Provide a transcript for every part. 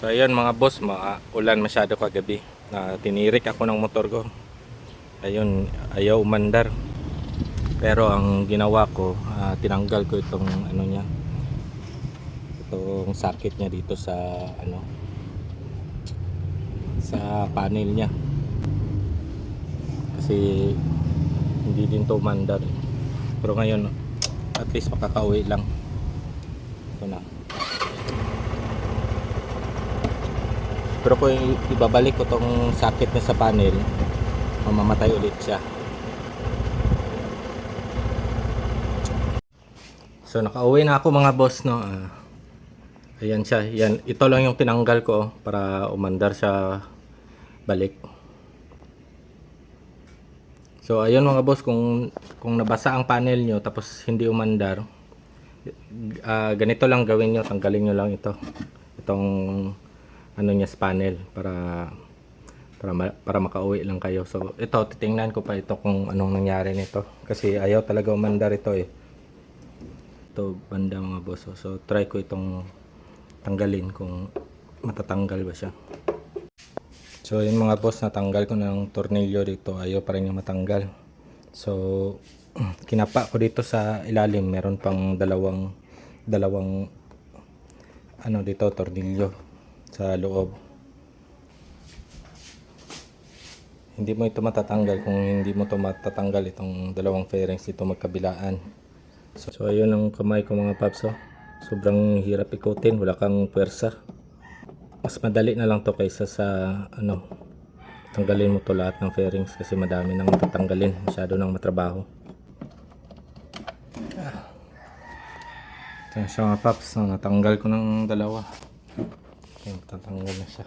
So ayun mga boss, ulan masyado kagabi. Tinirik ako ng motor ko. Ayun, ayaw umandar. Pero ang ginawa ko, tinanggal ko itong ano niya. Itong socket niya dito sa ano sa panel niya. Kasi hindi din to umandar. Pero ngayon, at least makakauwi lang. Ito na. Pero kung ibabalik ko tong socket niya sa panel, mamamatay ulit siya. So nakauwi na ako mga boss, no. Ayan siya. Yan, ito lang yung tinanggal ko para umandar siya balik. So ayun mga boss, kung nabasa ang panel nyo tapos hindi umandar, ganito lang gawin nyo, tanggalin nyo lang itong ano niya sa panel para makauwi lang kayo. So ito, titingnan ko pa ito kung anong nangyari nito kasi ayaw talaga umandar ito ito banda mga boss. So try ko itong tanggalin kung matatanggal ba siya. So yun mga boss, natanggal ko ng tornilyo dito, ayaw pa rin yung matanggal. So kinapa ko dito sa ilalim, meron pang dalawang ano dito, tornilyo sa loob. Hindi mo ito matatanggal kung hindi mo ito matatanggal, itong dalawang fairings dito magkabilaan. So ayun ang kamay ko mga paps. Sobrang hirap ikutin, wala kang pwersa. Mas madali na lang to kaysa sa ano, tanggalin mo to lahat ng fairings kasi madami nang tatanggalin, masyado nang matrabaho. Ito siya mga paps, natanggal ko ng dalawa. Okay, tatanggal na siya.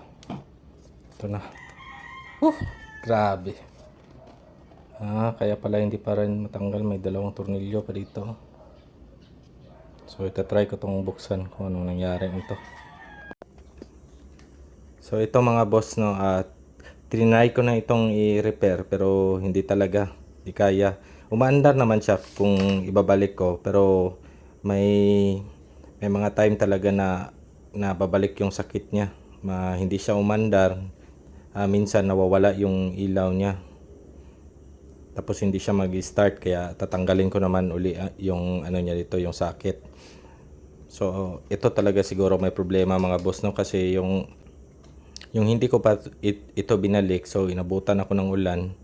Ito na. Grabe. Kaya pala hindi pa rin matanggal, may dalawang tornilyo pa dito. So itatry ko itong buksan kung anong nangyari nito. So ito mga boss, no, trinay ko na itong i-repair pero hindi talaga, hindi kaya. Umaandar naman siya kung ibabalik ko, pero may mga time talaga na babalik yung sakit niya. Hindi siya umandar. Minsan nawawala yung ilaw niya. Tapos hindi siya mag-start, kaya tatanggalin ko naman uli yung ano niya dito, yung socket. So ito talaga siguro may problema mga boss, no, kasi yung hindi ko pa ito binalik, so inabutan ako ng ulan.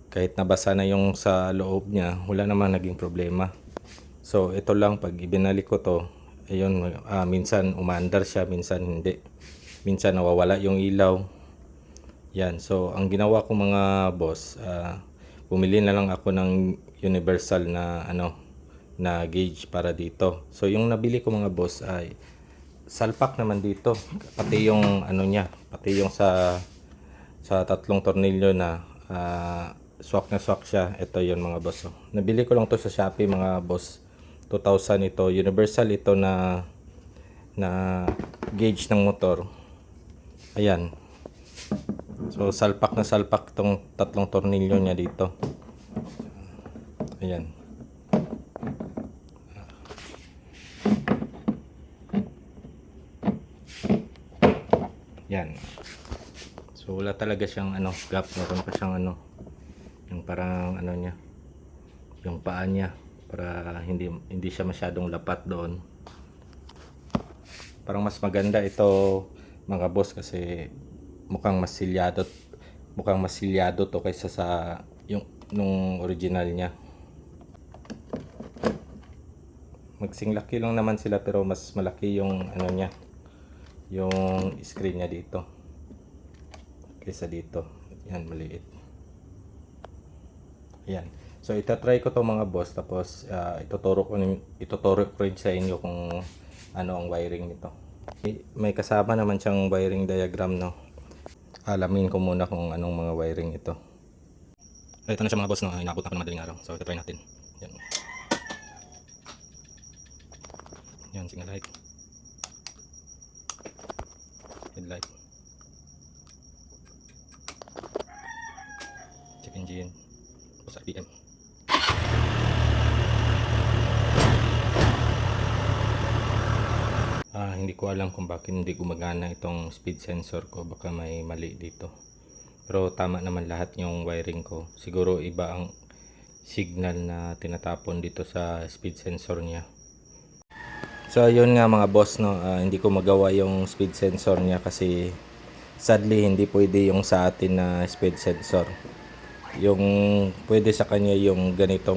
Kahit nabasa na yung sa loob niya, wala namang naging problema. So ito lang, pag ibinalik ko to, ayun, minsan umaandar siya, minsan hindi. Minsan nawawala yung ilaw. Yan, so ang ginawa ko mga boss, bumili na lang ako ng universal na na gauge para dito. So yung nabili ko mga boss ay salpak naman dito, pati yung ano niya, pati yung sa tatlong tornilyo na swak na swak siya. Ito yun mga boss. Nabili ko lang to sa Shopee mga boss, 2,000 ito, universal ito na gauge ng motor. Ayan. So salpak na salpak tong tatlong tornilyo niya dito. Ayan. Yan. So wala talaga siyang gap, meron pa siyang yung parang niya, yung paa niya, para hindi siya masyadong lapat doon. Parang mas maganda ito mga boss kasi mukhang mas silyado to kaysa sa yung nung original niya. Magsing laki lang naman sila pero mas malaki yung niya, yung screen niya dito kaysa dito. Yan, maliit. Yan. So itatry ko to mga boss, tapos ituturo ko rin sa inyo kung ano ang wiring nito. May kasama naman siyang wiring diagram, no. Alamin ko muna kung anong mga wiring ito. Ito na siya mga boss, no. Inabot na ako ng madaling araw. So itatry natin. Yan. Yan, signal light. Headlight. Check engine. Tapos RPM. Hindi ko alam kung bakit hindi gumagana itong speed sensor ko. Baka may mali dito. Pero tama naman lahat yung wiring ko. Siguro iba ang signal na tinatapon dito sa speed sensor niya. So yun nga mga boss, no, hindi ko magawa yung speed sensor niya kasi sadly hindi pwede yung sa atin na speed sensor. Yung pwede sa kanya yung ganito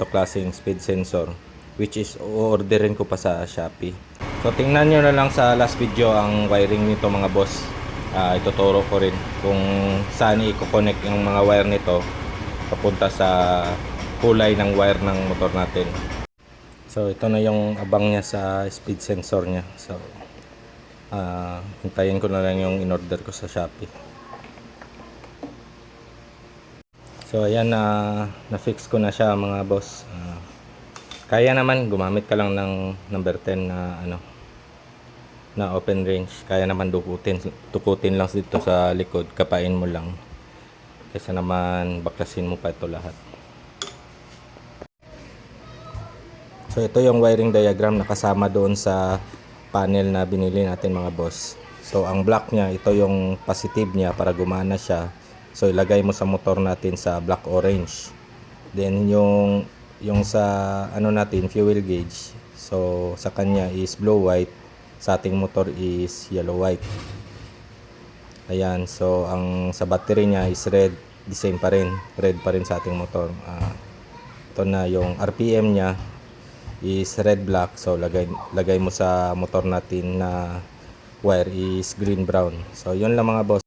klaseng speed sensor, which is orderin ko pa sa Shopee. So tingnan nyo na lang sa last video ang wiring nito mga boss. Ituturo ko rin kung saan i-connect yung mga wire nito papunta sa kulay ng wire ng motor natin. So ito na yung abang niya sa speed sensor niya. So hintayin ko na lang yung in-order ko sa Shopee. So ayan, na-fix ko na siya mga boss. Kaya naman gumamit ka lang ng number 10 na open range. Kaya naman tukutin lang dito sa likod, kapain mo lang. Kaysa naman baklasin mo pa ito lahat. So ito yung wiring diagram na kasama doon sa panel na binili natin mga boss. So ang black niya, ito yung positive niya para gumana siya. So ilagay mo sa motor natin sa black orange. Then yung sa natin fuel gauge. So sa kanya is blue white, sa ating motor is yellow white. Ayan, so ang sa battery niya is red, the same pa rin, red pa rin sa ating motor. Ito na yung RPM niya is red black. So lagay mo sa motor natin na wire is green brown. So yun lang mga boss.